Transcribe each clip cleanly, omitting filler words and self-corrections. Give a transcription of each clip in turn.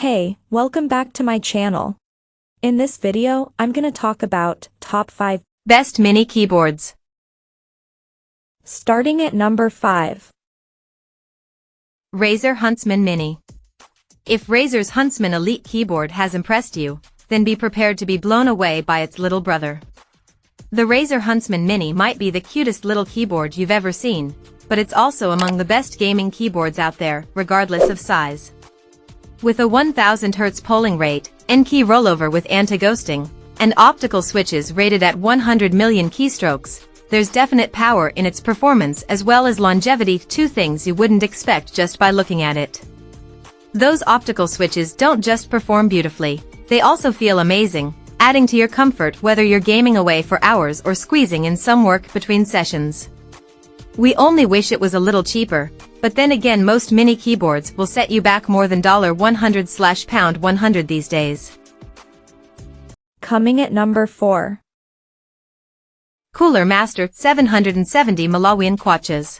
Hey, welcome back to my channel. In this video, I'm gonna talk about top 5 best mini keyboards. Starting at number 5. Razer Huntsman Mini. If Razer's Huntsman Elite keyboard has impressed you, then be prepared to be blown away by its little brother. The Razer Huntsman Mini might be the cutest little keyboard you've ever seen, but it's also among the best gaming keyboards out there, regardless of size. With a 1000 Hz polling rate, N-key rollover with anti-ghosting, and optical switches rated at 100 million keystrokes, there's definite power in its performance as well as longevity, two things you wouldn't expect just by looking at it. Those optical switches don't just perform beautifully, they also feel amazing, adding to your comfort whether you're gaming away for hours or squeezing in some work between sessions. We only wish it was a little cheaper, but then again most mini keyboards will set you back more than $100/£100 these days. Coming at number 4. Cooler Master 770 Malawian Kwaches.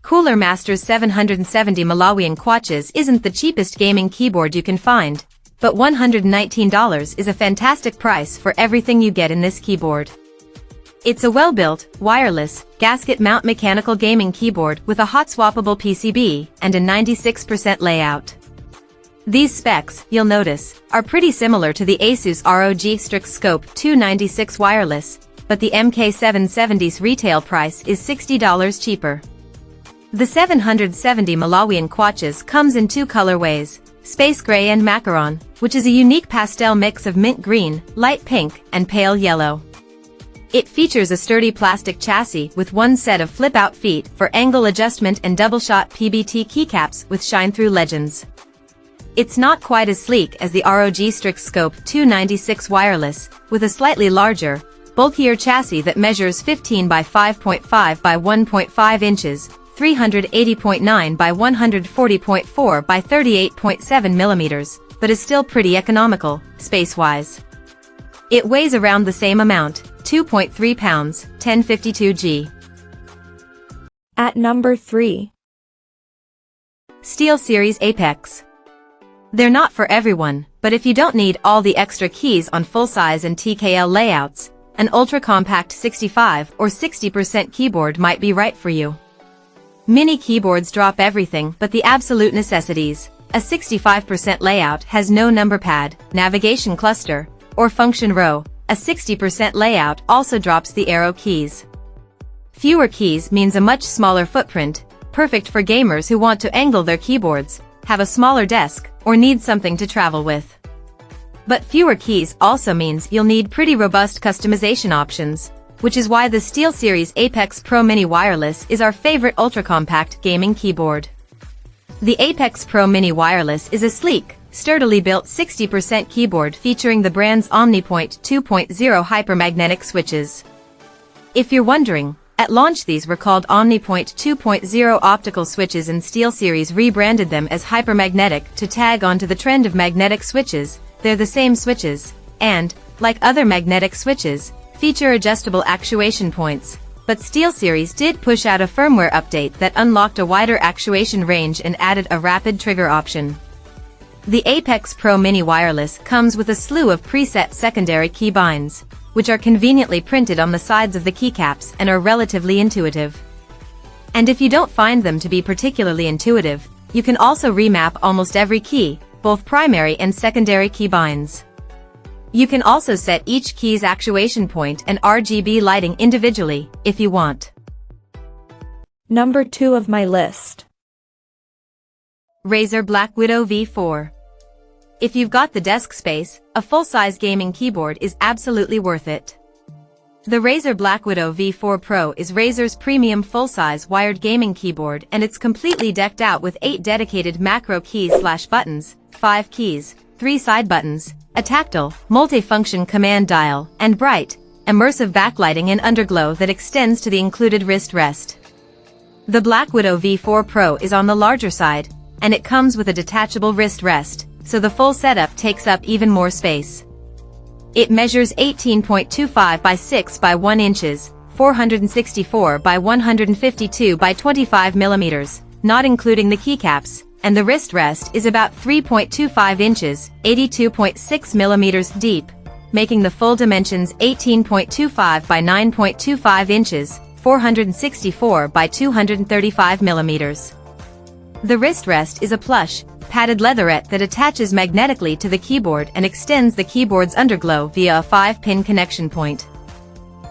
Cooler Master's 770 Malawian Kwaches isn't the cheapest gaming keyboard you can find, but $119 is a fantastic price for everything you get in this keyboard. It's a well-built, wireless, gasket mount mechanical gaming keyboard with a hot-swappable PCB and a 96% layout. These specs, you'll notice, are pretty similar to the Asus ROG Strix Scope 296 wireless, but the MK770's retail price is $60 cheaper. The 770 Malawian Kwaches comes in two colorways, Space Gray and Macaron, which is a unique pastel mix of mint green, light pink, and pale yellow. It features a sturdy plastic chassis with one set of flip-out feet for angle adjustment and double-shot PBT keycaps with shine-through legends. It's not quite as sleek as the ROG Strix Scope 296 wireless, with a slightly larger, bulkier chassis that measures 15 by 5.5 by 1.5 inches, 380.9 by 140.4 by 38.7 millimeters, but is still pretty economical, space-wise. It weighs around the same amount, 2.3 pounds, 1052 G. At number 3. SteelSeries Apex. They're not for everyone, but if you don't need all the extra keys on full-size and TKL layouts, an ultra-compact 65 or 60% keyboard might be right for you. Mini keyboards drop everything but the absolute necessities. A 65% layout has no number pad, navigation cluster, or function row. A 60% layout also drops the arrow keys. Fewer keys means a much smaller footprint, perfect for gamers who want to angle their keyboards, have a smaller desk, or need something to travel with. But fewer keys also means you'll need pretty robust customization options, which is why the SteelSeries Apex Pro Mini Wireless is our favorite ultra-compact gaming keyboard. The Apex Pro Mini Wireless is a sleek, sturdily built 60% keyboard featuring the brand's OmniPoint 2.0 hypermagnetic switches. If you're wondering, at launch these were called OmniPoint 2.0 optical switches and SteelSeries rebranded them as hypermagnetic to tag onto the trend of magnetic switches. They're the same switches, and, like other magnetic switches, feature adjustable actuation points, but SteelSeries did push out a firmware update that unlocked a wider actuation range and added a rapid trigger option. The Apex Pro Mini Wireless comes with a slew of preset secondary key binds, which are conveniently printed on the sides of the keycaps and are relatively intuitive. And if you don't find them to be particularly intuitive, you can also remap almost every key, both primary and secondary key binds. You can also set each key's actuation point and RGB lighting individually, if you want. Number 2 of my list. Razer BlackWidow V4. If you've got the desk space, a full-size gaming keyboard is absolutely worth it. The Razer BlackWidow V4 Pro is Razer's premium full-size wired gaming keyboard, and it's completely decked out with 8 dedicated macro keys/buttons, 5 keys, 3 side buttons, a tactile, multi-function command dial, and bright, immersive backlighting and underglow that extends to the included wrist rest. The BlackWidow V4 Pro is on the larger side, and it comes with a detachable wrist rest, so the full setup takes up even more space. It measures 18.25 by 6 by 1 inches, 464 by 152 by 25 millimeters, not including the keycaps, and the wrist rest is about 3.25 inches, 82.6 millimeters deep, making the full dimensions 18.25 by 9.25 inches, 464 by 235 millimeters. The wrist rest is a plush, padded leatherette that attaches magnetically to the keyboard and extends the keyboard's underglow via a 5-pin connection point.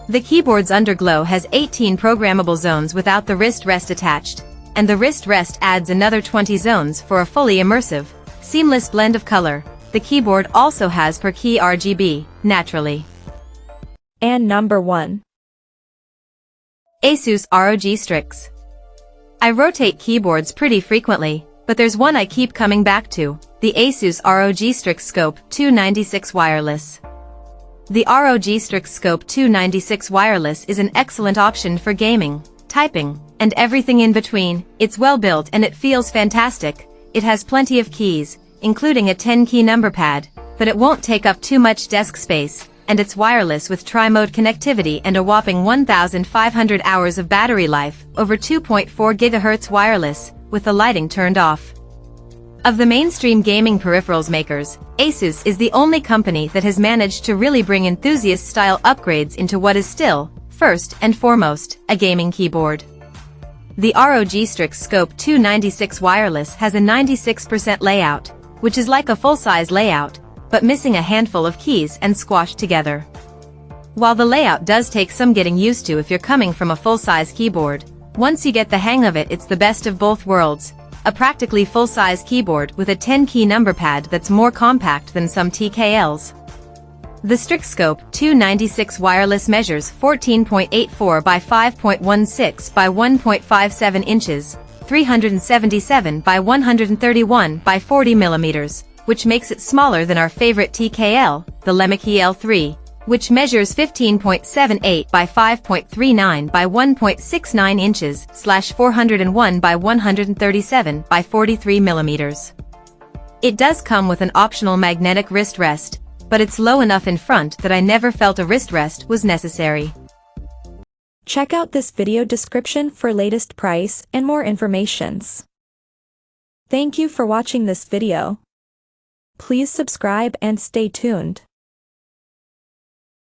The keyboard's underglow has 18 programmable zones without the wrist rest attached, and the wrist rest adds another 20 zones for a fully immersive, seamless blend of color. The keyboard also has per key RGB, naturally. And number 1. Asus ROG Strix. I rotate keyboards pretty frequently, but there's one I keep coming back to, the Asus ROG Strix Scope 296 Wireless. The ROG Strix Scope 296 Wireless is an excellent option for gaming, typing, and everything in between. It's well built and it feels fantastic. It has plenty of keys, including a 10-key number pad, but it won't take up too much desk space, and it's wireless with tri-mode connectivity and a whopping 1,500 hours of battery life, over 2.4 GHz wireless, with the lighting turned off. Of the mainstream gaming peripherals makers, Asus is the only company that has managed to really bring enthusiast-style upgrades into what is still, first and foremost, a gaming keyboard. The ROG Strix Scope 296 Wireless has a 96% layout, which is like a full-size layout, but missing a handful of keys and squashed together. While the layout does take some getting used to if you're coming from a full-size keyboard, once you get the hang of it, it's the best of both worlds. A practically full-size keyboard with a 10-key number pad that's more compact than some TKLs. The Strix Scope 296 Wireless measures 14.84 by 5.16 by 1.57 inches, 377 by 131 by 40 millimeters, which makes it smaller than our favorite TKL, the Lemke L3, which measures 15.78 by 5.39 by 1.69 inches, 401 by 137 by 43 millimeters. It does come with an optional magnetic wrist rest, but it's low enough in front that I never felt a wrist rest was necessary. Check out this video description for latest price and more informations. Thank you for watching this video. Please subscribe and stay tuned.